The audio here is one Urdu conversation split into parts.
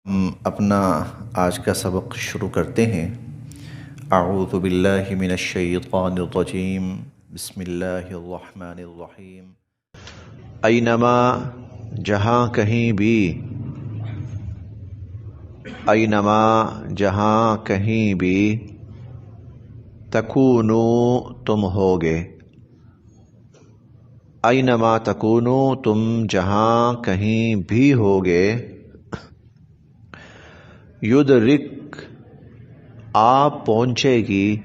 ہم اپنا آج کا سبق شروع کرتے ہیں۔ اعوذ باللہ من الشیطان الرجیم، بسم اللہ الرحمن الرحیم۔ اینما، جہاں کہیں بھی، اینما جہاں کہیں بھی، تکونو تم ہوگے، اینما تکونو تم جہاں کہیں بھی ہوگے، یدرک آپ پہنچے گی،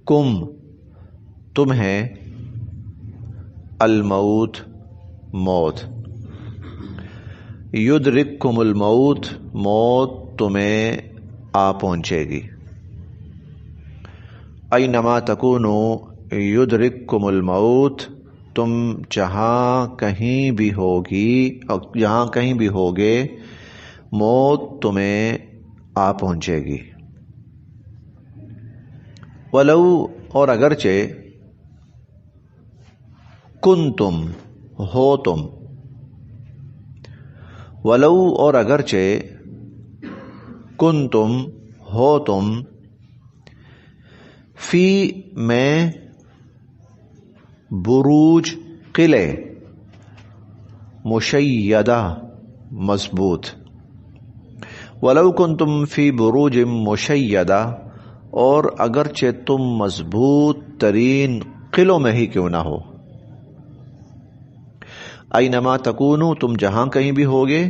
کم تمہیں، الموت موت، یدرککم الموت موت تمہیں آ پہنچے گی، اینما تکونو یدرککم الموت تم جہاں کہیں بھی ہوگی، جہاں کہیں بھی ہوگے موت تمہیں آ پہنچے گی، ولو اور اگرچہ، کنتم ہو تم، ولو اور اگرچہ، کنتم ہو تم، فی میں، بروج قلعے، مشیدہ مضبوط، ولو کنتم فی بروج مشیدہ اور اگرچہ تم مضبوط ترین قلعوں میں ہی کیوں نہ ہو، اینما تکونو تم جہاں کہیں بھی ہوگے،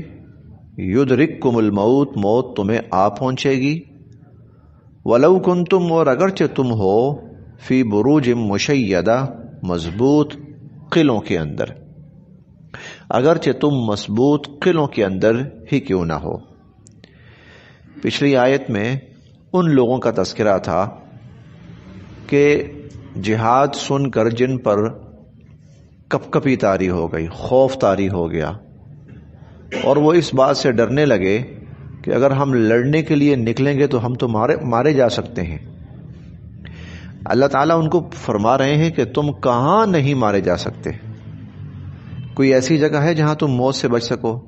یدرککم الموت موت تمہیں آ پہنچے گی، ولو کنتم اور اگرچہ تم ہو، فی بروج مشیدہ مضبوط قلعوں کے اندر، اگرچہ تم مضبوط قلعوں کے اندر ہی کیوں نہ ہو۔ پچھلی آیت میں ان لوگوں کا تذکرہ تھا کہ جہاد سن کر جن پر کپ کپی طاری ہو گئی، خوف طاری ہو گیا، اور وہ اس بات سے ڈرنے لگے کہ اگر ہم لڑنے کے لیے نکلیں گے تو ہم تو مارے جا سکتے ہیں۔ اللہ تعالیٰ ان کو فرما رہے ہیں کہ تم کہاں نہیں مارے جا سکتے، کوئی ایسی جگہ ہے جہاں تم موت سے بچ سکو؟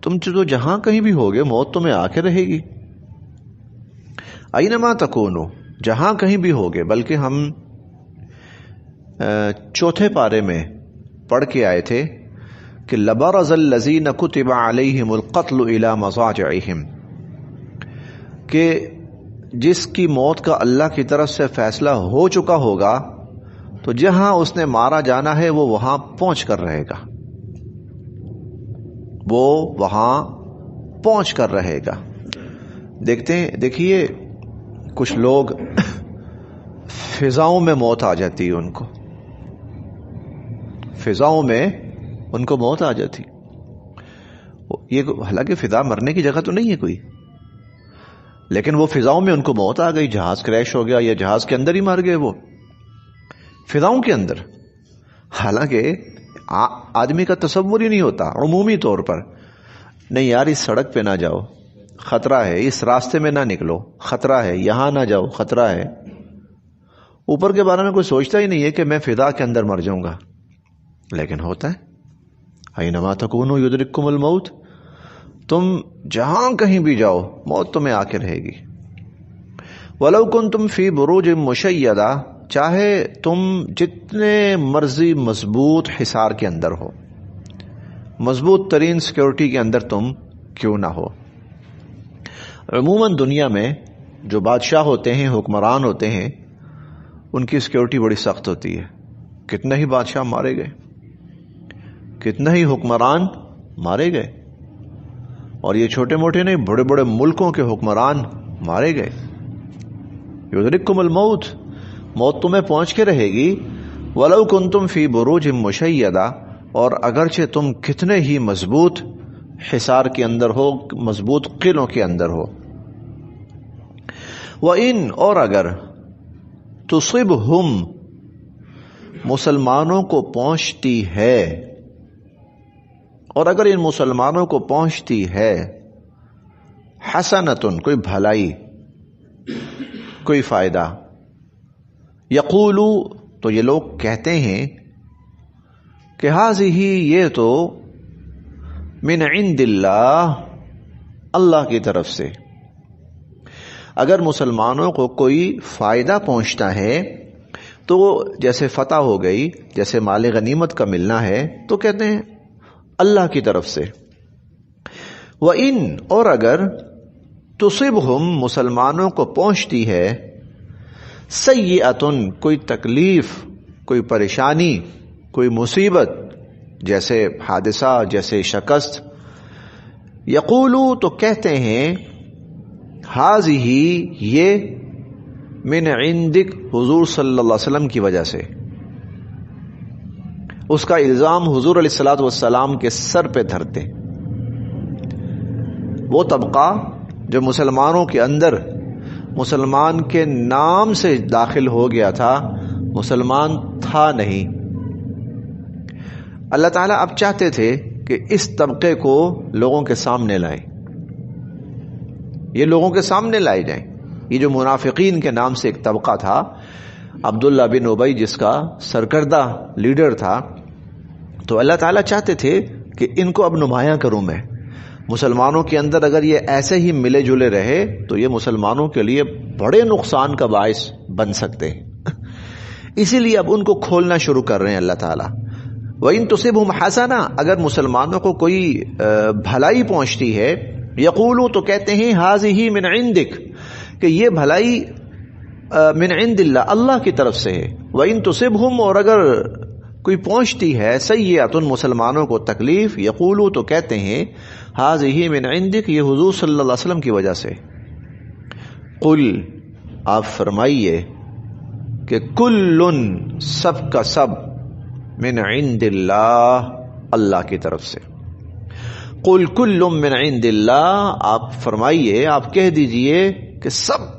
تم تو جہاں کہیں بھی ہوگے موت تمہیں آ کے رہے گی، اینما تکونو جہاں کہیں بھی ہوگے۔ بلکہ ہم چوتھے پارے میں پڑھ کے آئے تھے کہ لبرز الذین کتب علیہم القتل الی مضاجعہم، کہ جس کی موت کا اللہ کی طرف سے فیصلہ ہو چکا ہوگا تو جہاں اس نے مارا جانا ہے وہ وہاں پہنچ کر رہے گا، وہ وہاں پہنچ کر رہے گا۔ دیکھیے کچھ لوگ فضاؤں میں موت آ جاتی ہے، ان کو فضاؤں میں ان کو موت آ جاتی، یہ حالانکہ فضا مرنے کی جگہ تو نہیں ہے کوئی، لیکن وہ فضاؤں میں ان کو موت آ گئی، جہاز کریش ہو گیا یا جہاز کے اندر ہی مر گئے، وہ فضاؤں کے اندر۔ حالانکہ آدمی کا تصور ہی نہیں ہوتا عمومی طور پر، نہیں یار اس سڑک پہ نہ جاؤ خطرہ ہے، اس راستے میں نہ نکلو خطرہ ہے، یہاں نہ جاؤ خطرہ ہے، اوپر کے بارے میں کوئی سوچتا ہی نہیں ہے کہ میں فضا کے اندر مر جاؤں گا، لیکن ہوتا ہے۔ اینما تکونو یدرککم الموت، تم جہاں کہیں بھی جاؤ موت تمہیں آ کے رہے گی، ولو کنتم فی بروج مشیدہ، چاہے تم جتنے مرضی مضبوط حصار کے اندر ہو، مضبوط ترین سیکورٹی کے اندر تم کیوں نہ ہو۔ عموماً دنیا میں جو بادشاہ ہوتے ہیں، حکمران ہوتے ہیں، ان کی سیکورٹی بڑی سخت ہوتی ہے، کتنے ہی بادشاہ مارے گئے، کتنے ہی حکمران مارے گئے، اور یہ چھوٹے موٹے نہیں، بڑے بڑے ملکوں کے حکمران مارے گئے۔ یدرککم الموت، موت تمہیں پہنچ کے رہے گی، ولو کنتم فی بروج مشیدہ، اور اگرچہ تم کتنے ہی مضبوط حصار کے اندر ہو، مضبوط قلعوں کے اندر ہو۔ وَإِنْ اور اگر، تُصِبْهُمْ مسلمانوں کو پہنچتی ہے، اور اگر ان مسلمانوں کو پہنچتی ہے، حسنتن کوئی بھلائی، کوئی فائدہ، یقولو تو یہ لوگ کہتے ہیں کہ ہاذہ یہ تو من عند اللہ، اللہ کی طرف سے۔ اگر مسلمانوں کو کوئی فائدہ پہنچتا ہے تو جیسے فتح ہو گئی، جیسے مال غنیمت کا ملنا ہے، تو کہتے ہیں اللہ کی طرف سے۔ وَإِن، اور اگر تصبہم، مسلمانوں کو پہنچتی ہے، سیئۃ، کوئی تکلیف، کوئی پریشانی، کوئی مصیبت، جیسے حادثہ، جیسے شکست، یقولو، تو کہتے ہیں، ہذہ، یہ، من عندک، حضور صلی اللہ علیہ وسلم کی وجہ سے۔ اس کا الزام حضور علیہ الصلوۃ والسلام کے سر پہ دھرتے۔ وہ طبقہ جو مسلمانوں کے اندر مسلمان کے نام سے داخل ہو گیا تھا، مسلمان تھا نہیں، اللہ تعالیٰ اب چاہتے تھے کہ اس طبقے کو لوگوں کے سامنے لائیں، یہ لوگوں کے سامنے لائے جائیں۔ یہ جو منافقین کے نام سے ایک طبقہ تھا، عبداللہ بن ابی جس کا سرکردہ لیڈر تھا، تو اللہ تعالیٰ چاہتے تھے کہ ان کو اب نمایاں کروں میں۔ مسلمانوں کے اندر اگر یہ ایسے ہی ملے جلے رہے تو یہ مسلمانوں کے لیے بڑے نقصان کا باعث بن سکتے ہیں، اسی لیے اب ان کو کھولنا شروع کر رہے ہیں اللہ تعالیٰ۔ وَإِن تُصِبْهُمْ حَسَنَةٌ، اگر مسلمانوں کو کوئی بھلائی پہنچتی ہے، یقولو، تو کہتے ہیں، ہذہ من عندک، کہ یہ بھلائی من عند اللہ، اللہ کی طرف سے ہے۔ وَإِن تُصِبْهُمْ، اور اگر کوئی پہنچتی ہے، سیئۃ، مسلمانوں کو تکلیف، یقولو، تو کہتے ہیں، ہذہ من عندک، یہ حضور صلی اللہ علیہ وسلم کی وجہ سے۔ قل، آپ فرمائیے کہ کل، سب کا سب، من عند اللہ، اللہ کی طرف سے۔ قل کل من عند اللہ، آپ فرمائیے، آپ کہہ دیجئے کہ سب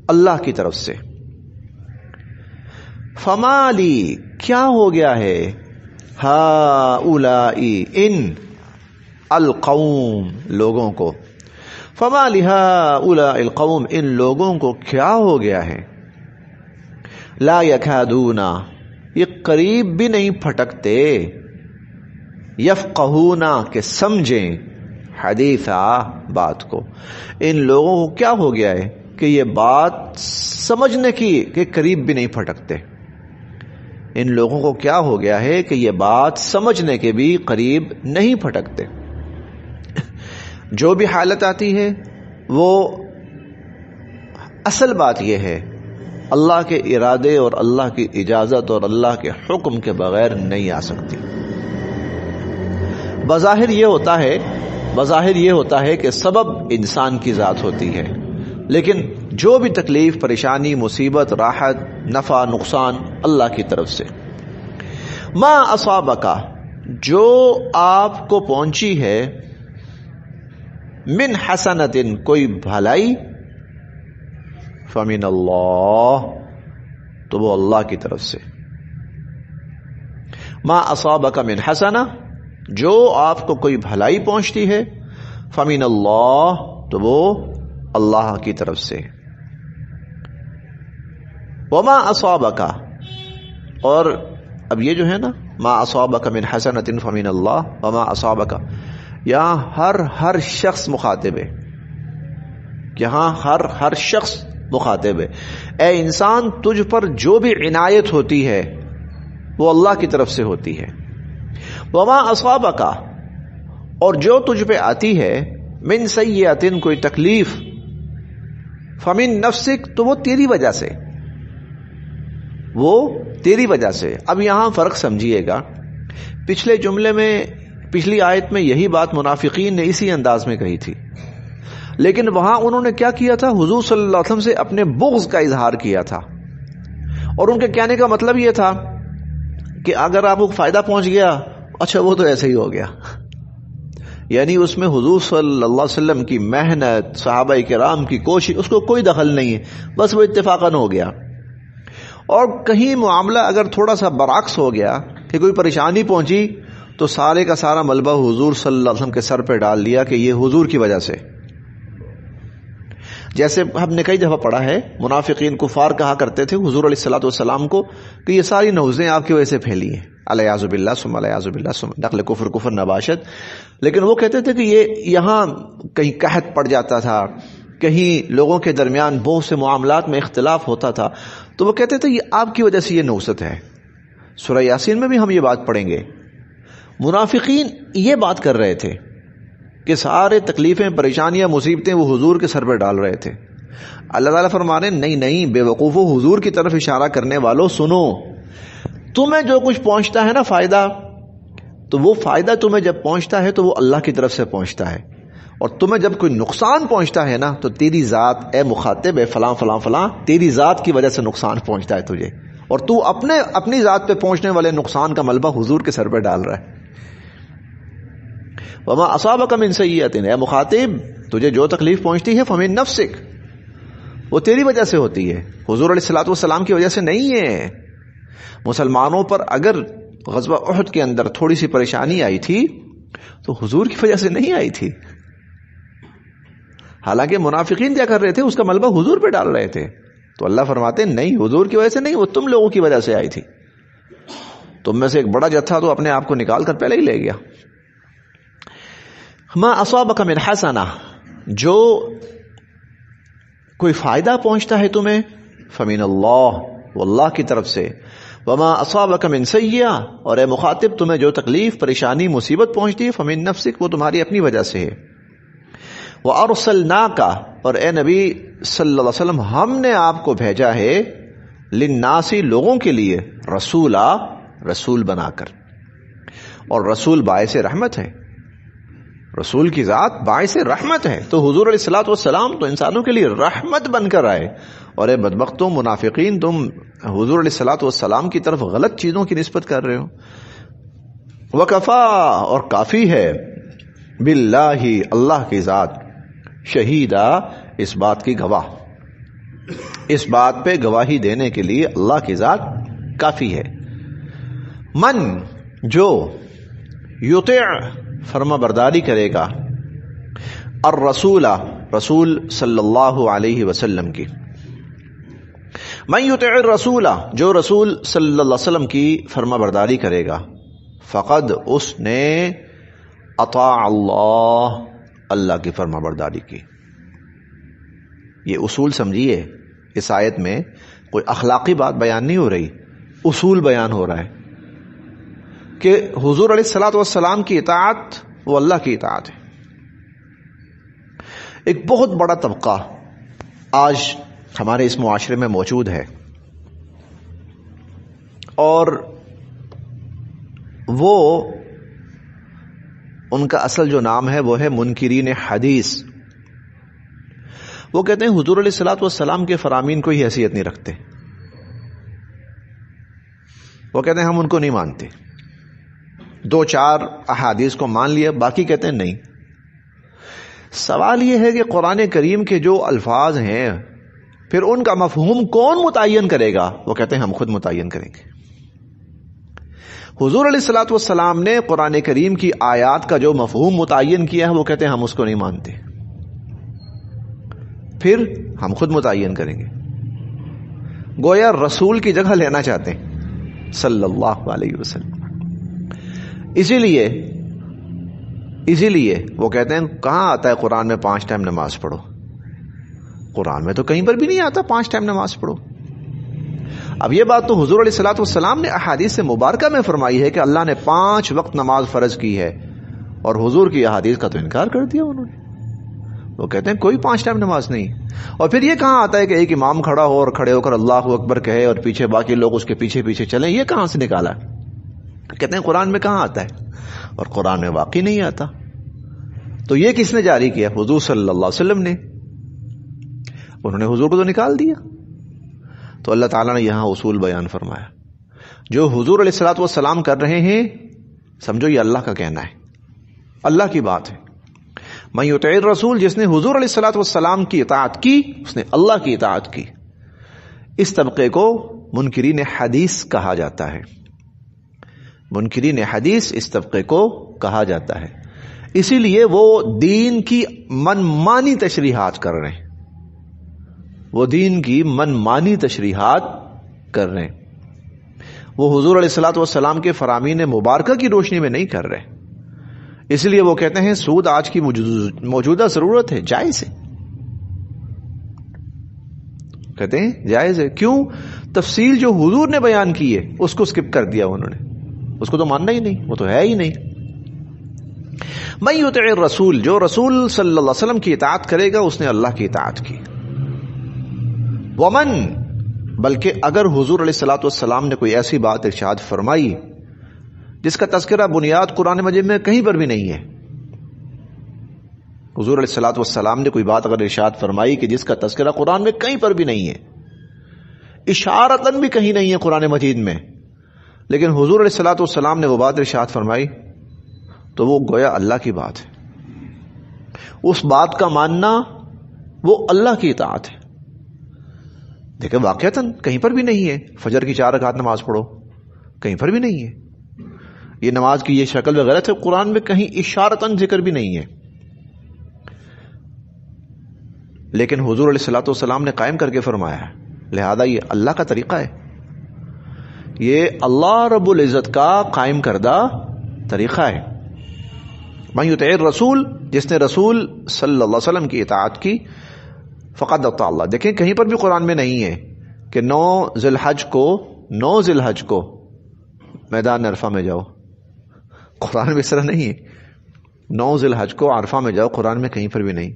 اللہ کی طرف سے۔ فما لی، کیا ہو گیا ہے، ہؤلاء، ان، القوم، لوگوں کو، فما لی ہؤلاء القوم، ان لوگوں کو کیا ہو گیا ہے، لا یکادون، یہ قریب بھی نہیں پھٹکتے، یفقہون، کہ سمجھیں، حدیثا، بات کو۔ ان لوگوں کو کیا ہو گیا ہے کہ یہ بات سمجھنے کی کہ قریب بھی نہیں پھٹکتے۔ ان لوگوں کو کیا ہو گیا ہے کہ یہ بات سمجھنے کے بھی قریب نہیں پھٹکتے۔ جو بھی حالت آتی ہے وہ اصل بات یہ ہے، اللہ کے ارادے اور اللہ کی اجازت اور اللہ کے حکم کے بغیر نہیں آ سکتی۔ بظاہر یہ ہوتا ہے کہ سبب انسان کی ذات ہوتی ہے، لیکن جو بھی تکلیف، پریشانی، مصیبت، راحت، نفع، نقصان، اللہ کی طرف سے۔ ما اصابک، جو آپ کو پہنچی ہے، من حسنۃ، کوئی بھلائی، فمن اللہ، تو وہ اللہ کی طرف سے۔ ما اصابک من حسنہ، جو آپ کو کوئی بھلائی پہنچتی ہے، فمن اللہ، تو وہ اللہ کی طرف سے۔ وما اصابک، اور اب یہ جو ہے نا، ما اصابک من حسنۃ فمن اللہ، وما اصابک، یہاں ہر شخص مخاطب ہے، یہاں ہر شخص مخاطب ہے۔ اے انسان، تجھ پر جو بھی عنایت ہوتی ہے وہ اللہ کی طرف سے ہوتی ہے۔ وما اصابک، اور جو تجھ پہ آتی ہے، من سیئۃ، کوئی تکلیف، فمن نفسک، تو وہ تیری وجہ سے، وہ تیری وجہ سے۔ اب یہاں فرق سمجھیے گا، پچھلے جملے میں، پچھلی آیت میں یہی بات منافقین نے اسی انداز میں کہی تھی، لیکن وہاں انہوں نے کیا کیا تھا، حضور صلی اللہ علیہ وسلم سے اپنے بغض کا اظہار کیا تھا، اور ان کے کہنے کا مطلب یہ تھا کہ اگر آپ کو فائدہ پہنچ گیا، اچھا وہ تو ایسے ہی ہو گیا، یعنی اس میں حضور صلی اللہ علیہ وسلم کی محنت، صحابہ کرام کی کوشش، اس کو کوئی دخل نہیں ہے، بس وہ اتفاقاً ہو گیا۔ اور کہیں معاملہ اگر تھوڑا سا برعکس ہو گیا کہ کوئی پریشانی پہنچی، تو سارے کا سارا ملبہ حضور صلی اللہ علیہ وسلم کے سر پہ ڈال دیا کہ یہ حضور کی وجہ سے۔ جیسے ہم نے کئی دفعہ پڑھا ہے منافقین کفار کہا کرتے تھے حضور علیہ الصلوۃ والسلام کو کہ یہ ساری نوزیں آپ کی وجہ سے پھیلی ہیں، الیاذ باللہ ثم الیاذ باللہ ثم نقل کفر کفر نباشت. لیکن وہ کہتے تھے کہ یہ یہاں کہیں قحط پڑ جاتا تھا، کہیں لوگوں کے درمیان بہت سے معاملات میں اختلاف ہوتا تھا، تو وہ کہتے تھے یہ آپ کی وجہ سے یہ نوست ہے. سورہ یاسین میں بھی ہم یہ بات پڑھیں گے. منافقین یہ بات کر رہے تھے کہ سارے تکلیفیں پریشانیاں مصیبتیں وہ حضور کے سر پہ ڈال رہے تھے. اللہ تعالیٰ فرما رہے نہیں نہیں بے وقوفو، حضور کی طرف اشارہ کرنے والوں سنو، تمہیں جو کچھ پہنچتا ہے نا فائدہ، تو وہ فائدہ تمہیں جب پہنچتا ہے تو وہ اللہ کی طرف سے پہنچتا ہے، اور تمہیں جب کوئی نقصان پہنچتا ہے نا تو تیری ذات اے مخاطب اے فلاں فلاں فلاں، تیری ذات کی وجہ سے نقصان پہنچتا ہے تجھے، اور تو اپنی ذات پہ پہنچنے والے نقصان کا ملبہ حضور کے سر پہ ڈال رہا ہے. وما اصابک من سیئۃ، اے مخاطب تجھے جو تکلیف پہنچتی ہے فمن نفسک، وہ تیری وجہ سے ہوتی ہے، حضور علیہ الصلوۃ والسلام کی وجہ سے نہیں ہے. مسلمانوں پر اگر غزوہ احد کے اندر تھوڑی سی پریشانی آئی تھی تو حضور کی وجہ سے نہیں آئی تھی. حالانکہ منافقین کیا کر رہے تھے، اس کا ملبہ حضور پہ ڈال رہے تھے. تو اللہ فرماتے نہیں، حضور کی وجہ سے نہیں، وہ تم لوگوں کی وجہ سے آئی تھی. تم میں سے ایک بڑا جتھا تو اپنے آپ کو نکال کر پہلے ہی لے گیا. ما اصابک من حسنہ، جو کوئی فائدہ پہنچتا ہے تمہیں فمن اللہ، وہ اللہ کی طرف سے. وما اصابک من سیئہ، اور اے مخاطب تمہیں جو تکلیف پریشانی مصیبت پہنچتی ہے فمن نفسک، وہ تمہاری اپنی وجہ سے ہے. وارسلناک، اور اے نبی صلی اللہ علیہ وسلم ہم نے آپ کو بھیجا ہے للناس، لوگوں کے لیے، رسولا، رسول بنا کر. اور رسول باعث رحمت ہے، رسول کی ذات باعث رحمت ہے. تو حضور علیہ الصلوۃ والسلام تو انسانوں کے لیے رحمت بن کر آئے، اور اے بدبختوں منافقین تم حضور علیہ الصلوۃ والسلام کی طرف غلط چیزوں کی نسبت کر رہے ہو. وکفا، اور کافی ہے، باللہ، اللہ کی ذات، شہیدہ، اس بات کی گواہ، اس بات پہ گواہی دینے کے لیے اللہ کی ذات کافی ہے. من، جو، یطع، فرما برداری کرے گا، الرسول، رسول صلی اللہ علیہ وسلم کی. من یطع الرسول، جو رسول صلی اللہ علیہ وسلم کی فرما برداری کرے گا، فقد، اس نے، اطاع اللہ، اللہ کی فرما برداری کی. یہ اصول سمجھیے، اس آیت میں کوئی اخلاقی بات بیان نہیں ہو رہی، اصول بیان ہو رہا ہے کہ حضور علیہ الصلوۃ والسلام کی اطاعت وہ اللہ کی اطاعت ہے. ایک بہت بڑا طبقہ آج ہمارے اس معاشرے میں موجود ہے، اور وہ ان کا اصل جو نام ہے وہ ہے منکرین حدیث. وہ کہتے ہیں حضور علیہ الصلوۃ والسلام کے فرامین کوئی حیثیت نہیں رکھتے. وہ کہتے ہیں ہم ان کو نہیں مانتے، 2-4 احادیث کو مان لیا، باقی کہتے ہیں نہیں. سوال یہ ہے کہ قرآن کریم کے جو الفاظ ہیں پھر ان کا مفہوم کون متعین کرے گا؟ وہ کہتے ہیں ہم خود متعین کریں گے. حضور علیہ الصلوۃ والسلام نے قرآن کریم کی آیات کا جو مفہوم متعین کیا ہے وہ کہتے ہیں ہم اس کو نہیں مانتے، پھر ہم خود متعین کریں گے. گویا رسول کی جگہ لینا چاہتے ہیں صلی اللہ علیہ وسلم. اسی لیے وہ کہتے ہیں کہاں آتا ہے قرآن میں 5 ٹائم نماز پڑھو؟ قرآن میں تو کہیں پر بھی نہیں آتا 5 ٹائم نماز پڑھو. اب یہ بات تو حضور علیہ الصلوۃ والسلام نے احادیث سے مبارکہ میں فرمائی ہے کہ اللہ نے 5 وقت نماز فرض کی ہے، اور حضور کی احادیث کا تو انکار کر دیا انہوں نے. وہ کہتے ہیں کوئی 5 ٹائم نماز نہیں. اور پھر یہ کہاں آتا ہے کہ ایک امام کھڑا ہو اور کھڑے ہو کر اللہ اکبر کہے اور پیچھے باقی لوگ اس کے پیچھے پیچھے چلیں؟ یہ کہاں سے نکالا؟ کہتے ہیں قرآن میں کہاں آتا ہے، اور قرآن میں واقعی نہیں آتا. تو یہ کس نے جاری کیا؟ حضور صلی اللہ علیہ وسلم نے. انہوں نے حضور کو تو نکال دیا. تو اللہ تعالیٰ نے یہاں اصول بیان فرمایا، جو حضور علیہ الصلوۃ والسلام کر رہے ہیں سمجھو یہ اللہ کا کہنا ہے، اللہ کی بات ہے. من یطع الرسول، جس نے حضور علیہ الصلوۃ والسلام کی اطاعت کی اس نے اللہ کی اطاعت کی. اس طبقے کو منکرین حدیث کہا جاتا ہے. منکرین حدیث اس طبقے کو کہا جاتا ہے. اسی لیے وہ دین کی من مانی تشریحات کر رہے ہیں. وہ دین کی من مانی تشریحات کر رہے ہیں، وہ حضور علیہ الصلوۃ والسلام کے فرامین مبارکہ کی روشنی میں نہیں کر رہے. اس لیے وہ کہتے ہیں سود آج کی موجودہ ضرورت ہے، جائز ہے. کہتے ہیں جائز ہے. کیوں؟ تفصیل جو حضور نے بیان کی ہے اس کو سکپ کر دیا انہوں نے، اس کو تو ماننا ہی نہیں، وہ تو ہے ہی نہیں. من یطع الرسول، جو رسول صلی اللہ علیہ وسلم کی اطاعت کرے گا اس نے اللہ کی اطاعت کی. ومن، بلکہ اگر حضور علیہ الصلوۃ والسلام نے کوئی ایسی بات ارشاد فرمائی جس کا تذکرہ بنیاد قرآن مجید میں کہیں پر بھی نہیں ہے، حضور علیہ الصلوۃ والسلام نے کوئی بات اگر ارشاد فرمائی کہ جس کا تذکرہ قرآن میں کہیں پر بھی نہیں ہے، اشارتاً بھی کہیں نہیں ہے قرآن مجید میں، لیکن حضور علیہ الصلوۃ والسلام نے وہ بات ارشاد فرمائی تو وہ گویا اللہ کی بات ہے. اس بات کا ماننا وہ اللہ کی اطاعت ہے. دیکھیں واقعتاً کہیں پر بھی نہیں ہے فجر کی 4 رکعت نماز پڑھو، کہیں پر بھی نہیں ہے. یہ نماز کی یہ شکل وغیرہ ہے، قرآن میں کہیں اشارتاً ذکر بھی نہیں ہے. لیکن حضور علیہ الصلوۃ والسلام نے قائم کر کے فرمایا ہے، لہذا یہ اللہ کا طریقہ ہے، یہ اللہ رب العزت کا قائم کردہ طریقہ ہے. من یطع الرسول، جس نے رسول صلی اللہ علیہ وسلم کی اطاعت کی، فقد اطاع اللہ. دیکھیں کہیں پر بھی قرآن میں نہیں ہے کہ 9 ذی الحج کو میدان عرفہ میں جاؤ، قرآن میں اس طرح نہیں ہے. 9 ذی الحج کو عرفہ میں جاؤ، قرآن میں کہیں پر بھی نہیں.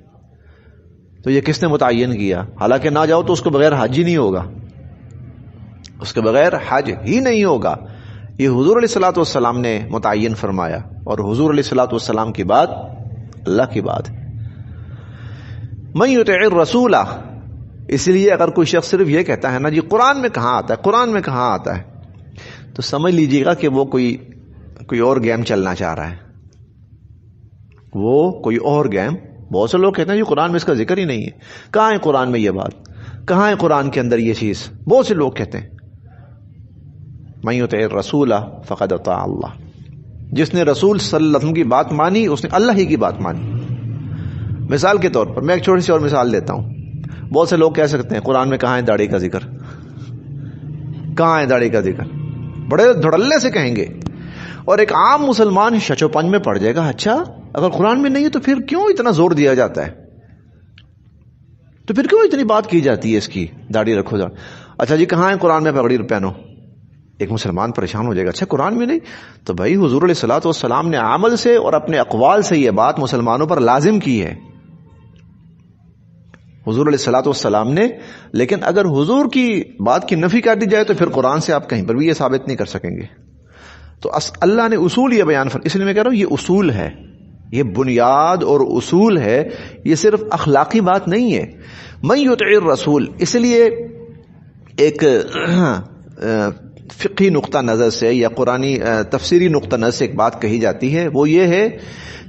تو یہ کس نے متعین کیا؟ حالانکہ نہ جاؤ تو اس کو بغیر حج ہی نہیں ہوگا، اس کے بغیر حج ہی نہیں ہوگا. یہ حضور علیہ الصلوۃ والسلام نے متعین فرمایا، اور حضور علیہ الصلوۃ والسلام کی بات اللہ کی بات ہے. من یطع الرسول، اس لیے اگر کوئی شخص صرف یہ کہتا ہے نا جی قرآن میں کہاں آتا ہے، قرآن میں کہاں آتا ہے، تو سمجھ لیجئے گا کہ وہ کوئی اور گیم چلنا چاہ رہا ہے. وہ کوئی اور گیم. بہت سے لوگ کہتے ہیں جی قرآن میں اس کا ذکر ہی نہیں ہے. کہاں ہے قرآن میں یہ بات؟ کہاں ہے قرآن کے اندر یہ چیز؟ بہت سے لوگ کہتے ہیں. من یطع الرسول فقد اطاع اللہ، جس نے رسول صلی اللہ علیہ وسلم کی بات مانی اس نے اللہ ہی کی بات مانی. مثال کے طور پر میں ایک چھوٹی سی اور مثال دیتا ہوں. بہت سے لوگ کہہ سکتے ہیں قرآن میں کہاں ہے داڑھی کا ذکر، کہاں ہے داڑھی کا ذکر، بڑے دھڑلے سے کہیں گے. اور ایک عام مسلمان شچ و پنج میں پڑ جائے گا، اچھا اگر قرآن میں نہیں ہے تو پھر کیوں اتنا زور دیا جاتا ہے، تو پھر کیوں اتنی بات کی جاتی ہے اس کی داڑھی رکھو. اچھا جی کہاں ہے قرآن میں پگڑی پہنو؟ ایک مسلمان پریشان ہو جائے گا، اچھا قرآن میں نہیں. تو بھائی حضور علیہ الصلوۃ والسلام نے عمل سے اور اپنے اقوال سے یہ بات مسلمانوں پر لازم کی ہے، حضور علیہ الصلوۃ والسلام نے. لیکن اگر حضور کی بات کی نفی کر دی جائے تو پھر قرآن سے آپ کہیں پر بھی یہ ثابت نہیں کر سکیں گے. تو اللہ نے اصول یہ بیان اس لیے میں کہہ رہا ہوں یہ اصول ہے، یہ بنیاد اور اصول ہے، یہ صرف اخلاقی بات نہیں ہے. من یطع الرسول، اس لیے ایک فقہی نقطہ نظر سے یا قرآنی تفسیری نقطہ نظر سے ایک بات کہی جاتی ہے، وہ یہ ہے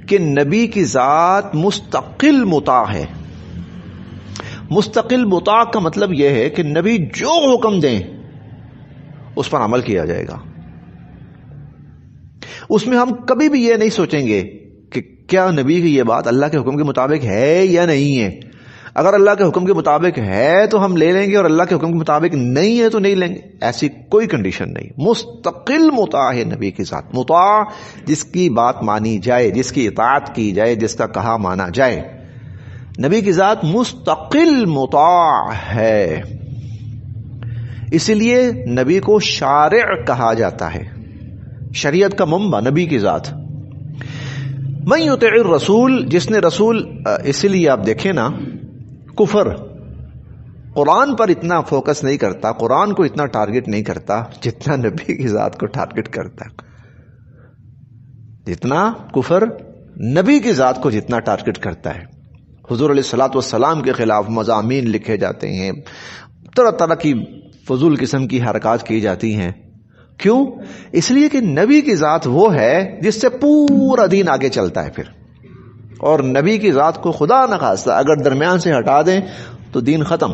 کہ نبی کی ذات مستقل مطاع ہے. مستقل مطاع کا مطلب یہ ہے کہ نبی جو حکم دیں اس پر عمل کیا جائے گا. اس میں ہم کبھی بھی یہ نہیں سوچیں گے کہ کیا نبی کی یہ بات اللہ کے حکم کے مطابق ہے یا نہیں ہے. اگر اللہ کے حکم کے مطابق ہے تو ہم لے لیں گے، اور اللہ کے حکم کے مطابق نہیں ہے تو نہیں لیں گے. ایسی کوئی کنڈیشن نہیں. مستقل مطاع ہے نبی کی ذات. مطاع جس کی بات مانی جائے، جس کی اطاعت کی جائے، جس کا کہا مانا جائے. نبی کی ذات مستقل مطاع ہے. اسی لیے نبی کو شارع کہا جاتا ہے، شریعت کا منبع نبی کی ذات. من یطع الرسول، جس نے رسول. اسی لیے آپ دیکھیں نا کفر قرآن پر اتنا فوکس نہیں کرتا، قرآن کو اتنا ٹارگٹ نہیں کرتا جتنا نبی کی ذات کو ٹارگٹ کرتا ہے. جتنا کفر نبی کی ذات کو جتنا ٹارگٹ کرتا ہے. حضور علیہ الصلوۃ والسلام کے خلاف مضامین لکھے جاتے ہیں، طرح طرح کی فضول قسم کی حرکات کی جاتی ہیں. کیوں؟ اس لیے کہ نبی کی ذات وہ ہے جس سے پورا دین آگے چلتا ہے پھر. اور نبی کی ذات کو خدا نخواستہ اگر درمیان سے ہٹا دیں تو دین ختم.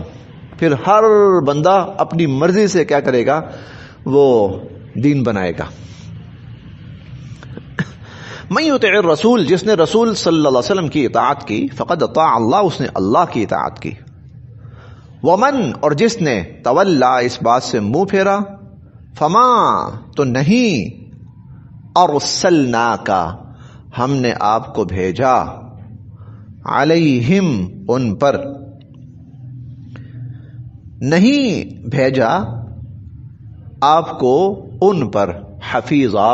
پھر ہر بندہ اپنی مرضی سے کیا کرے گا؟ وہ دین بنائے گا. من یطع الرسول، جس نے رسول صلی اللہ علیہ وسلم کی اطاعت کی، فقد اطاع اللہ، اس نے اللہ کی اطاعت کی. ومن اور جس نے تولا اس بات سے منہ پھیرا فما تو نہیں ارسلناک ہم نے آپ کو بھیجا علیہم ان پر نہیں بھیجا آپ کو ان پر حفیظا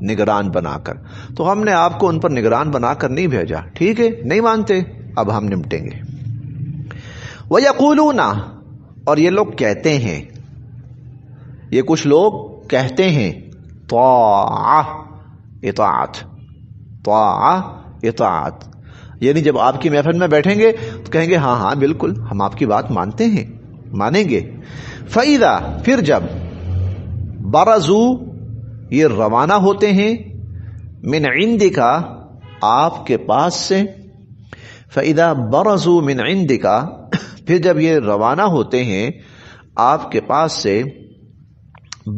نگران بنا کر تو ہم نے آپ کو ان پر نگران بنا کر نہیں بھیجا ٹھیک ہے نہیں مانتے اب ہم نمٹیں گے وَيَقُولُونَ اور یہ لوگ کہتے ہیں یہ کچھ لوگ کہتے ہیں طاعہ اطاعت یعنی جب آپ کی محفل میں بیٹھیں گے تو کہیں گے ہاں ہاں بالکل ہم آپ کی بات مانتے ہیں مانیں گے فَإِذَا پھر جب برزوا یہ روانہ ہوتے ہیں من عندک آپ کے پاس سے فَإِذَا برزوا من عندک پھر جب یہ روانہ ہوتے ہیں آپ کے پاس سے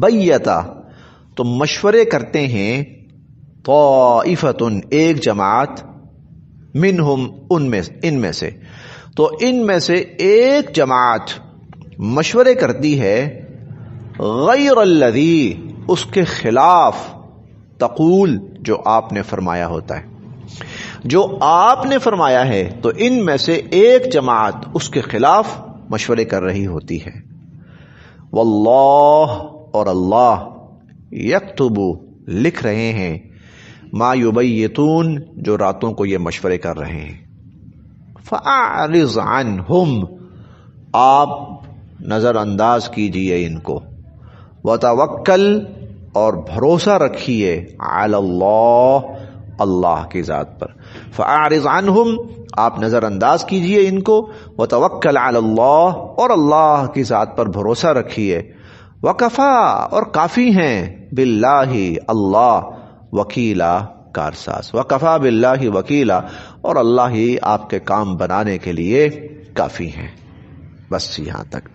بیتا تو مشورے کرتے ہیں طائفتن ایک جماعت منہم ان میں سے تو ان میں سے ایک جماعت مشورے کرتی ہے غیر الذی اس کے خلاف تقول جو آپ نے فرمایا ہوتا ہے جو آپ نے فرمایا ہے تو ان میں سے ایک جماعت اس کے خلاف مشورے کر رہی ہوتی ہے واللہ اور اللہ یکتب لکھ رہے ہیں ما یبیتون جو راتوں کو یہ مشورے کر رہے ہیں فاعرض عنہم آپ نظر انداز کیجئے ان کو وتوکل اور بھروسہ رکھیے علی اللہ اللہ کی ذات پر فاعرض عنہم آپ نظر انداز کیجئے ان کو وتوکل علی اللہ اور اللہ کی ذات پر بھروسہ رکھیے وکفا اور کافی ہیں باللہ اللہ وکیلا کارساز وکفا باللہ وکیلا اور اللہ ہی آپ کے کام بنانے کے لیے کافی ہیں بس یہاں تک